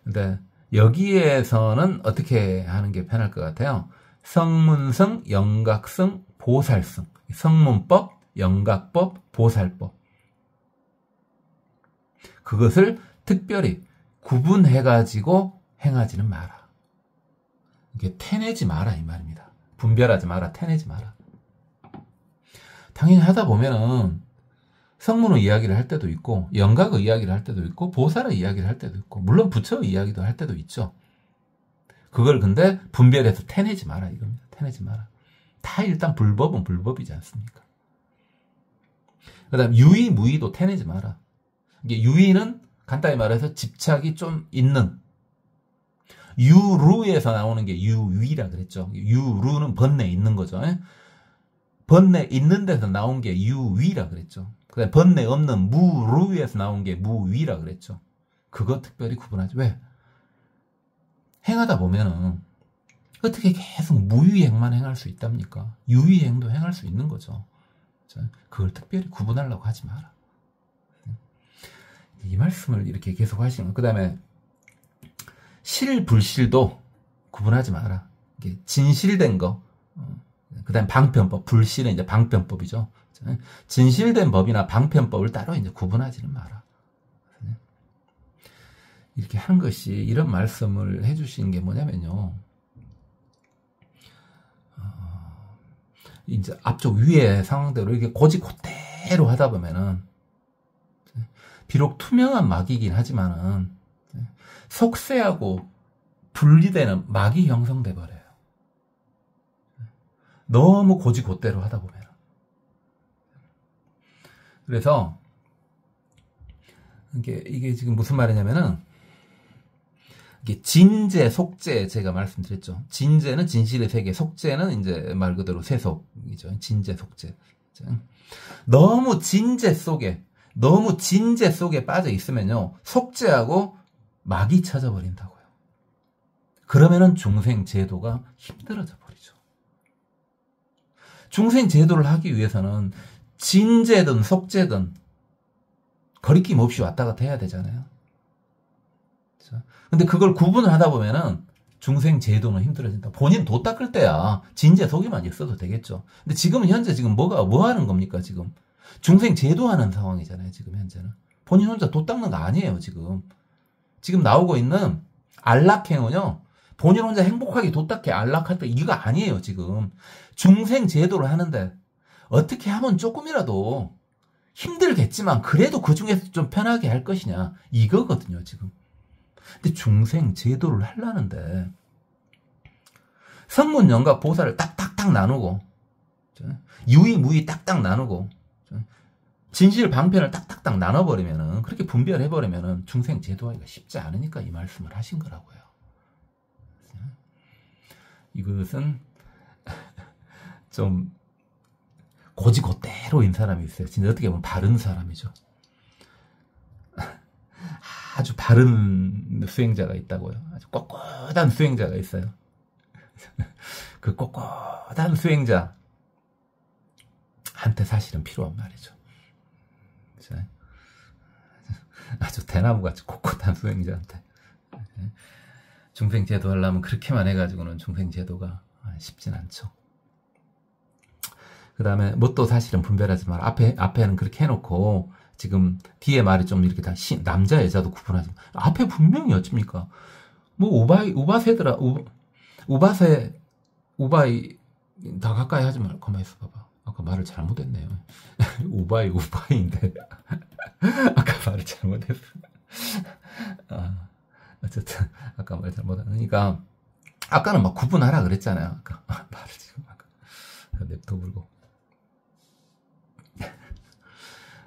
근데 여기에서는 어떻게 하는 게 편할 것 같아요? 성문승, 영각승, 보살승. 성문법, 영각법, 보살법. 그것을 특별히 구분해가지고 행하지는 마라. 이게 태내지 마라 이 말입니다. 분별하지 마라, 태내지 마라. 당연히 하다 보면은 성문의 이야기를 할 때도 있고 영각의 이야기를 할 때도 있고 보살의 이야기를 할 때도 있고 물론 부처의 이야기도 할 때도 있죠. 그걸 근데 분별해서 태내지 마라 이겁니다. 태내지 마라. 다 일단 불법은 불법이지 않습니까? 그 다음 유의, 무의도 태내지 마라. 이게 유의는 간단히 말해서 집착이 좀 있는, 유루에서 나오는 게 유위라 그랬죠. 유루는 번뇌 있는 거죠. 번뇌 있는 데서 나온 게 유위라 그랬죠. 그 다음에 번뇌 없는 무루에서 나온 게 무위라 그랬죠. 그거 특별히 구분하지. 왜? 행하다 보면은 어떻게 계속 무위행만 행할 수 있답니까? 유위행도 행할 수 있는 거죠. 그걸 특별히 구분하려고 하지 마라. 이 말씀을 이렇게 계속 하시는. 그 다음에 실, 불실도 구분하지 마라. 이게 진실된 거. 그 다음에 방편법. 불실은 이제 방편법이죠. 진실된 법이나 방편법을 따로 이제 구분하지는 마라. 이렇게 하는 것이, 이런 말씀을 해주시는 게 뭐냐면요. 이제 앞쪽 위에 상황대로 이렇게 고지고대로 하다 보면은, 비록 투명한 막이긴 하지만은, 속세하고 분리되는 막이 형성돼 버려요. 너무 고지고대로 하다 보면. 그래서, 이게 지금 무슨 말이냐면은, 이게 진재, 속재, 제가 말씀드렸죠. 진재는 진실의 세계, 속재는 이제 말 그대로 세속이죠. 진재, 속재. 너무 진재 속에 빠져 있으면요, 속재하고 막이 찾아버린다고요. 그러면은 중생 제도가 힘들어져 버리죠. 중생 제도를 하기 위해서는 진재든 속재든 거리낌 없이 왔다 갔다 해야 되잖아요. 근데 그걸 구분을 하다 보면은 중생 제도는 힘들어진다. 본인 도 닦을 때야 진재 속에만 있어도 되겠죠. 근데 지금은 현재 지금 뭐 하는 겁니까? 지금 중생 제도하는 상황이잖아요. 지금 현재는 본인 혼자 도 닦는 거 아니에요. 지금 나오고 있는 안락행은요, 본인 혼자 행복하게 도딱해 안락할 때 이거 아니에요, 지금. 중생 제도를 하는데, 어떻게 하면 조금이라도 힘들겠지만, 그래도 그 중에서 좀 편하게 할 것이냐, 이거거든요, 지금. 근데 중생 제도를 하려는데, 성문, 영가, 보살을 딱딱딱 나누고, 유의, 무의 딱딱 나누고, 진실, 방편을 딱딱딱 나눠버리면은, 그렇게 분별해버리면은 중생 제도하기가 쉽지 않으니까 이 말씀을 하신 거라고요. 이것은 좀 고지고대로인 사람이 있어요. 진짜 어떻게 보면 바른 사람이죠. 아주 바른 수행자가 있다고요. 아주 꼿꼿한 수행자가 있어요. 그 꼿꼿한 수행자 한테 사실은 필요한 말이죠. 아주 대나무같이 꼿꼿한 수행자한테. 중생제도 하려면 그렇게만 해가지고는 중생제도가 쉽진 않죠. 그 다음에 뭣도 사실은 분별하지 마라. 앞에는 그렇게 해놓고 지금 뒤에 말이 좀 이렇게 다 남자 여자도 구분하지 마. 앞에 분명히 어찌입니까? 뭐 우바세더라. 우바이 다 가까이 하지 말고 가만히 있어 봐봐. 아까 말을 잘못했네요. 우바이인데 아까 말을 잘못했어. 어쨌든 아까 말 잘못하니까 그러니까 아까는 막 구분하라 그랬잖아요. 아까 말을 지금 아까 냅둬 불고.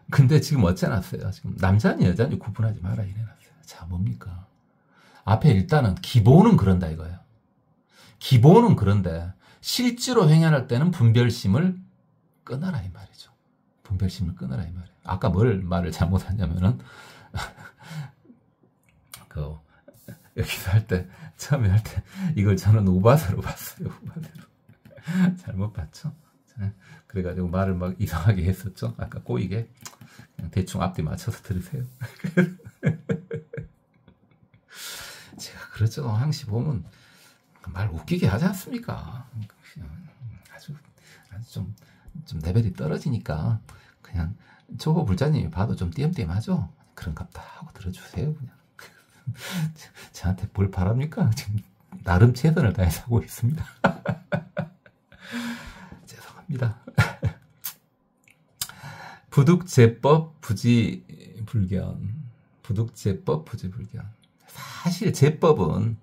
근데 지금 어째놨어요? 지금 남자니 여자니 구분하지 마라 이래놨어요. 자, 뭡니까? 앞에 일단은 기본은 그런다 이거예요. 기본은 그런데 실제로 행할 때는 분별심을 끊어라 이 말이죠. 분별심을 끊어라 이 말이에요. 아까 말을 잘못하냐면은 여기서 처음에 할 때 이걸 저는 우바세로 봤어요. 우바세로. 잘못 봤죠? 그래가지고 말을 막 이상하게 했었죠. 아까 꼬이게. 그냥 대충 앞뒤 맞춰서 들으세요. 제가 그렇죠. 항시 보면 말 웃기게 하지 않습니까? 아주 좀 레벨이 떨어지니까 그냥 초보 불자님이 봐도 좀 띄엄띄엄하죠. 그런갑다 하고 들어주세요. 그냥. 저한테 뭘 바랍니까? 지금 나름 최선을 다해서 하고 있습니다. 죄송합니다. 부득제법 부지불견. 부득제법 부지불견. 사실 제법은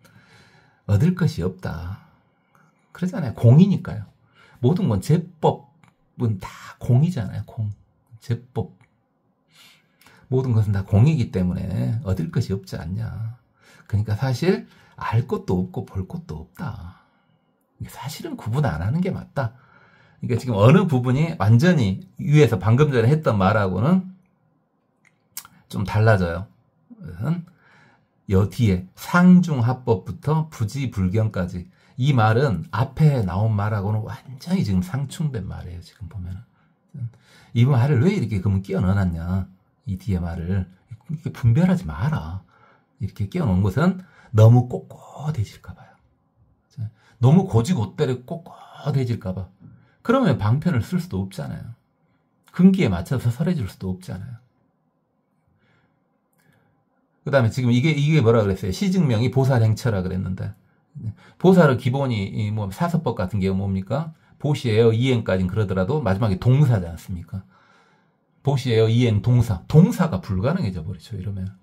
얻을 것이 없다. 그러잖아요. 공이니까요. 모든 건 제법은 다 공이잖아요. 공. 제법. 모든 것은 다 공이기 때문에 얻을 것이 없지 않냐. 그러니까 사실 알 것도 없고 볼 것도 없다. 사실은 구분 안 하는 게 맞다. 그러니까 지금 어느 부분이 완전히 위에서 방금 전에 했던 말하고는 좀 달라져요. 여 뒤에 상중하법부터 부지불견까지 이 말은 앞에 나온 말하고는 완전히 지금 상충된 말이에요. 지금 보면은 이 말을 왜 이렇게 그러면 끼워 넣어놨냐. 이 뒤에 말을 이렇게 분별하지 마라. 이렇게 끼워놓은 것은 너무 꼿꼿해질까봐요. 너무 고지고대로 꼿꼿해질까봐. 그러면 방편을 쓸 수도 없잖아요. 근기에 맞춰서 설해줄 수도 없잖아요. 그 다음에 지금 이게 뭐라 그랬어요? 시증명이 보살행처라 그랬는데 보살의 기본이 뭐 사서법 같은 게 뭡니까? 보시에요 이행까지는 그러더라도 마지막에 동사지 않습니까? 보시에요 이행 동사가 불가능해져 버리죠. 이러면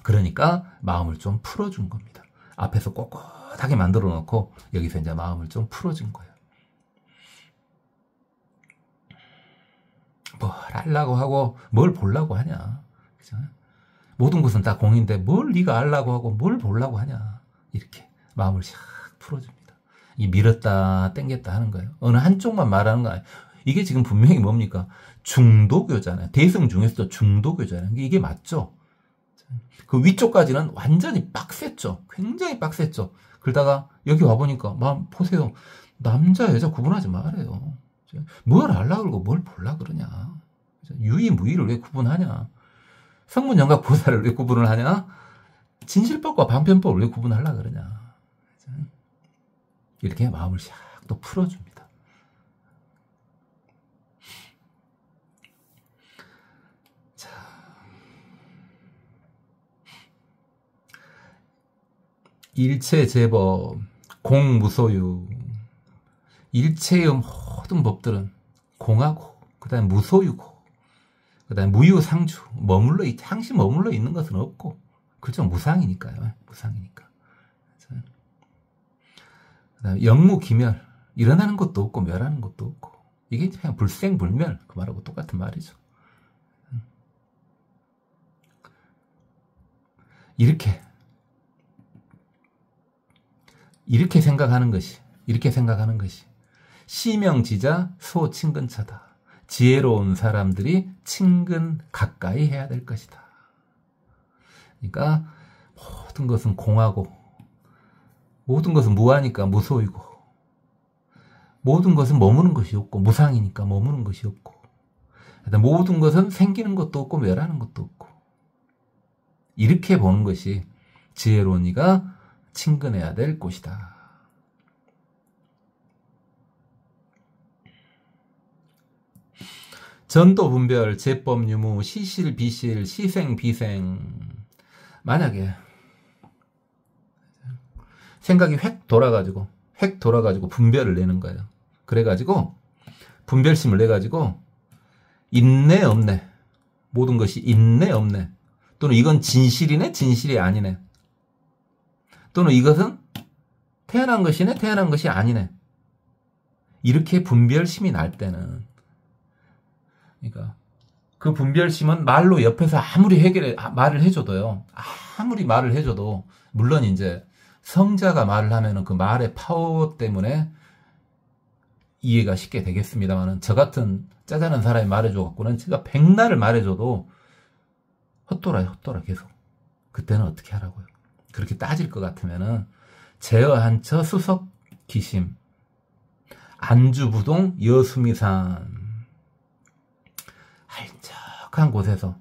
그러니까 마음을 좀 풀어준 겁니다. 앞에서 꼿꼿하게 만들어 놓고 여기서 이제 마음을 좀 풀어준 거예요. 뭘 하려고 하고 뭘 보려고 하냐. 그죠? 모든 것은 다 공인데 뭘 네가 알라고 하고 뭘 보려고 하냐. 이렇게 마음을 샥 풀어줍니다. 이 밀었다 땡겼다 하는 거예요. 어느 한쪽만 말하는 거 아니에요. 이게 지금 분명히 뭡니까? 중도교잖아요. 대승 중에서도 중도교잖아요. 이게 맞죠? 그 위쪽까지는 완전히 빡셌죠. 굉장히 빡셌죠. 그러다가 여기 와보니까 마음 보세요. 남자 여자 구분하지 말아요. 뭘 알라 그러고 뭘 볼라 그러냐. 유의 무의를 왜 구분하냐. 성문영각 보살을 왜 구분을 하냐. 진실법과 방편법을 왜 구분하려 그러냐. 이렇게 마음을 샥 또 풀어줍니다. 일체제법, 공무소유. 일체의 모든 법들은 공하고, 그 다음에 무소유고, 그 다음에 무유상주, 항시 머물러 있는 것은 없고, 그죠? 무상이니까요. 무상이니까. 그 다음에 영무기멸, 일어나는 것도 없고, 멸하는 것도 없고, 이게 그냥 불생불멸, 그 말하고 똑같은 말이죠. 이렇게 생각하는 것이 시명지자 소친근처다. 지혜로운 사람들이 친근 가까이 해야 될 것이다. 그러니까 모든 것은 공하고, 모든 것은 무하니까 무소유고, 모든 것은 머무는 것이 없고, 무상이니까 머무는 것이 없고, 모든 것은 생기는 것도 없고 멸하는 것도 없고, 이렇게 보는 것이 지혜로운 이가 친근해야 될 곳이다. 전도분별, 제법유무, 시실비실, 시생비생. 만약에 생각이 획 돌아가지고 분별을 내는 거예요. 그래가지고 분별심을 내가지고 있네 없네, 모든 것이 있네 없네, 또는 이건 진실이네 진실이 아니네, 또는 이것은 태어난 것이네 태어난 것이 아니네, 이렇게 분별심이 날 때는, 그러니까 그 분별심은 말로 옆에서 아무리 말을 해줘도요, 아무리 말을 해줘도, 물론 이제 성자가 말을 하면은 그 말의 파워 때문에 이해가 쉽게 되겠습니다만은, 저 같은 짜잘한 사람이 말해줘갖고는 제가 백날을 말해줘도 헛돌아요, 계속. 그때는 어떻게 하라고요? 그렇게 따질 것 같으면은 제어한처 수석 기심, 안주부동 여수미산, 한적한 곳에서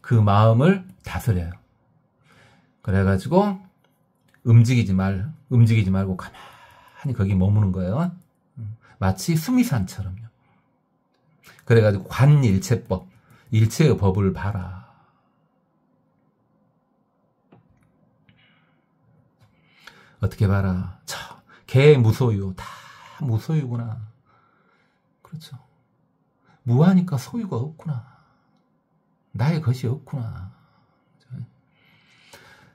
그 마음을 다스려요. 그래가지고 움직이지 말고 가만히 거기 머무는 거예요. 마치 수미산처럼요. 그래가지고 관일체법, 일체의 법을 봐라. 어떻게 봐라? 개 무소유, 다 무소유구나. 그렇죠. 무하니까 소유가 없구나. 나의 것이 없구나.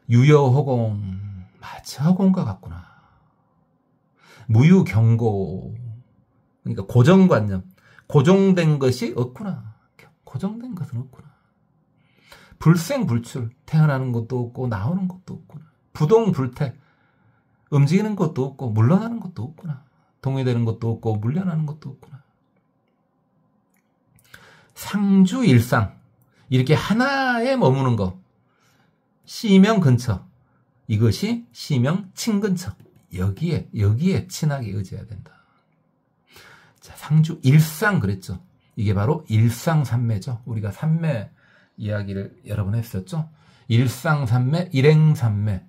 유여호공, 마치 허공과 같구나. 무유경고, 그러니까 고정관념, 고정된 것이 없구나. 고정된 것은 없구나. 불생불출, 태어나는 것도 없고 나오는 것도 없구나. 부동불태, 움직이는 것도 없고 물러나는 것도 없구나. 동의되는 것도 없고 물려나는 것도 없구나. 상주일상, 이렇게 하나에 머무는 것, 시명 근처, 이것이 시명 친근처, 여기에 친하게 의지해야 된다. 자, 상주일상 그랬죠. 이게 바로 일상삼매죠. 우리가 삼매 이야기를 여러 번 했었죠. 일상삼매, 일행삼매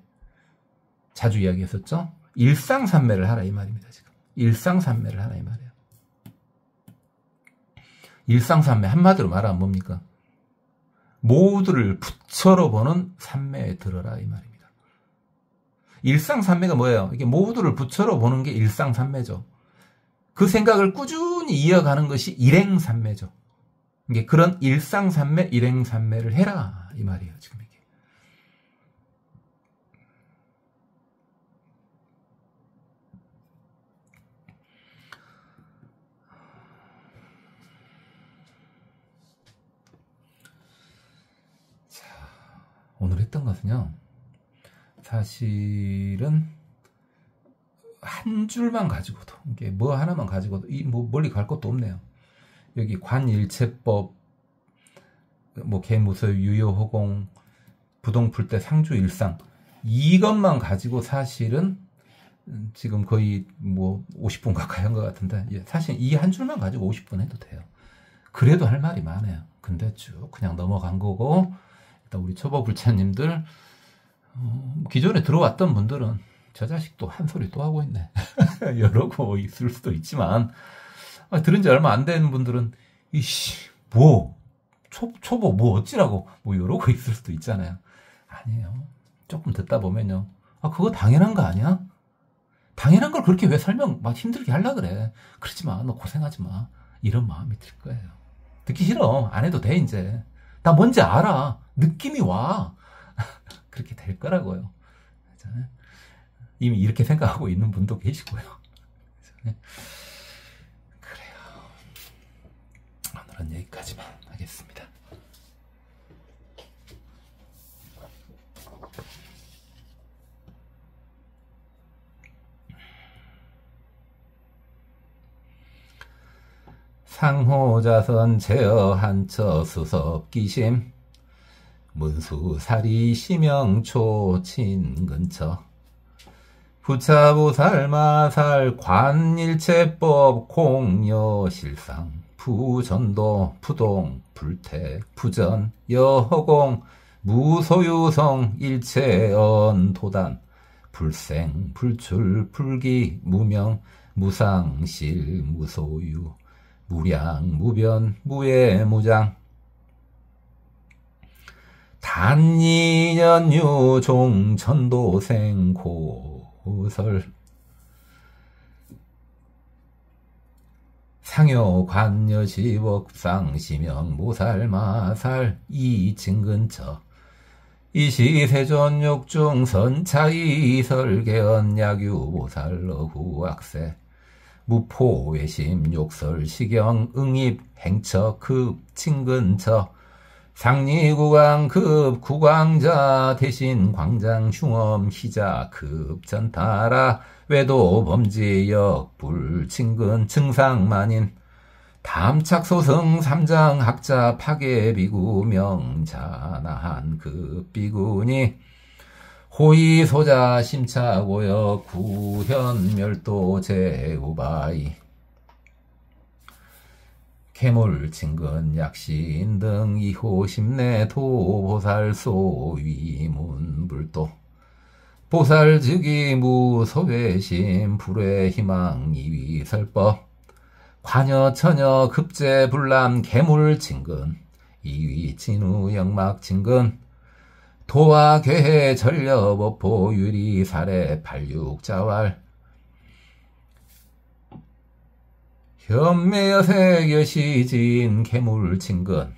자주 이야기했었죠. 일상삼매를 하라 이 말입니다. 지금 일상삼매를 하라 이 말이에요. 일상삼매 한마디로 말하면 뭡니까? 모두를 부처로 보는 삼매에 들어라 이 말입니다. 일상삼매가 뭐예요? 이게 모두를 부처로 보는 게 일상삼매죠. 그 생각을 꾸준히 이어가는 것이 일행삼매죠. 이게 그런 일상삼매, 일행삼매를 해라 이 말이에요. 지금 이게. 자, 오늘 했던 것은요, 사실은 한 줄만 가지고도, 이게 뭐 하나만 가지고도 뭐 멀리 갈 것도 없네요. 여기 관일체법, 뭐 개무서 유효호공, 부동불대 상주일상, 이것만 가지고 사실은 지금 거의 뭐 50분 가까이 한 것 같은데, 사실 이 한 줄만 가지고 50분 해도 돼요. 그래도 할 말이 많아요. 근데 쭉 그냥 넘어간 거고, 일단 우리 초보불자님들, 기존에 들어왔던 분들은 저 자식 또 한 소리 또 하고 있네 이러고 있을 수도 있지만, 들은 지 얼마 안 된 분들은 이씨 뭐 초보 뭐 어찌라고 뭐 이러고 있을 수도 있잖아요. 아니에요. 조금 듣다 보면요, 아, 그거 당연한 거 아니야? 당연한 걸 그렇게 왜 설명 막 힘들게 하려 그래. 그러지 마. 너 고생하지 마. 이런 마음이 들 거예요. 듣기 싫어. 안 해도 돼, 이제. 나 뭔지 알아. 느낌이 와. 그렇게 될 거라고요. 이미 이렇게 생각하고 있는 분도 계시고요. 그래요. 오늘은 여기까지만 하겠습니다. 상호자선 제어 한처 수섭기심 문수사리 심영초 친근처 부차보살 마살 관일체법 공여실상 부전도 부동 불택 부전 여허공 무소유성 일체언 도단 불생 불출 불기 무명 무상실 무소유 무량 무변 무예 무장 단이연유 종천도생 고설 상효관여시법상 시명 모살 마살 이진근처 이시세존욕중 선차이 설계언 야규보살 어후악세 무포외심 욕설 시경 응입 행처 급 친근처 상리구광 급 구광자 대신 광장 흉엄 희자 급 전타라 외도 범지역 불친근 증상만인 담착소승 삼장 학자 파괴 비구 명자나한 급 비구니 호의 소자 심차고역 구현 멸도 제우바이 개물 진근 약신 등 이호 심내 도보살 소위문 불도 보살 즉위 무소외심 불회 희망 이위 설법 관여 처녀 급제 불람 개물 진근 이위 진우 영막 진근 도와 괴해 전려법포 유리 사례 발육자왈 현매여색 여시진 개물 진근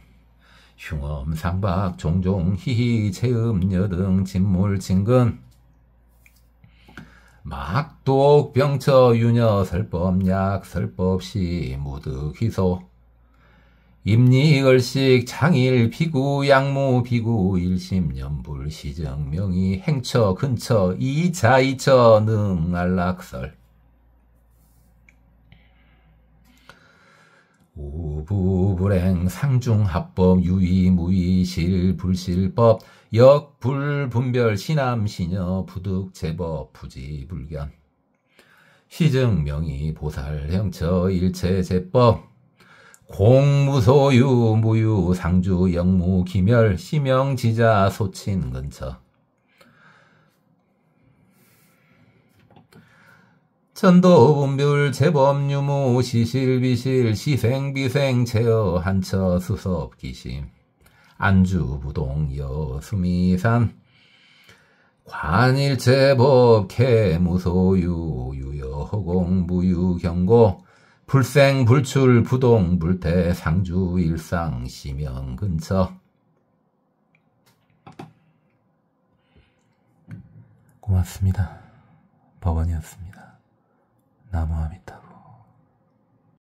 흉엄 상박 종종 희희 체음 여등 진물 진근 막독 병처 유녀 설법 약 설법시 무득 희소 임리걸식 장일 비구 양무 비구 일심 연불 시정 명의 행처 근처 이차 이처 능안락설 우부불행 상중합법 유의 무의 실불실법 역불분별 시남 시녀 부득 제법 부지불견 시증 명의 보살 형처 일체 제법 공무소유 무유 상주 영무 기멸 시명지자 소친 근처 천도분별 제법 유무 시실비실 시생비생 제어 한처 수섭기심 안주부동 여수미산 관일제법 개무소유 유여허공 무유경고 불생 불출 부동 불태 상주 일상 시명 근처 고맙습니다. 법원이었습니다. 나무아미타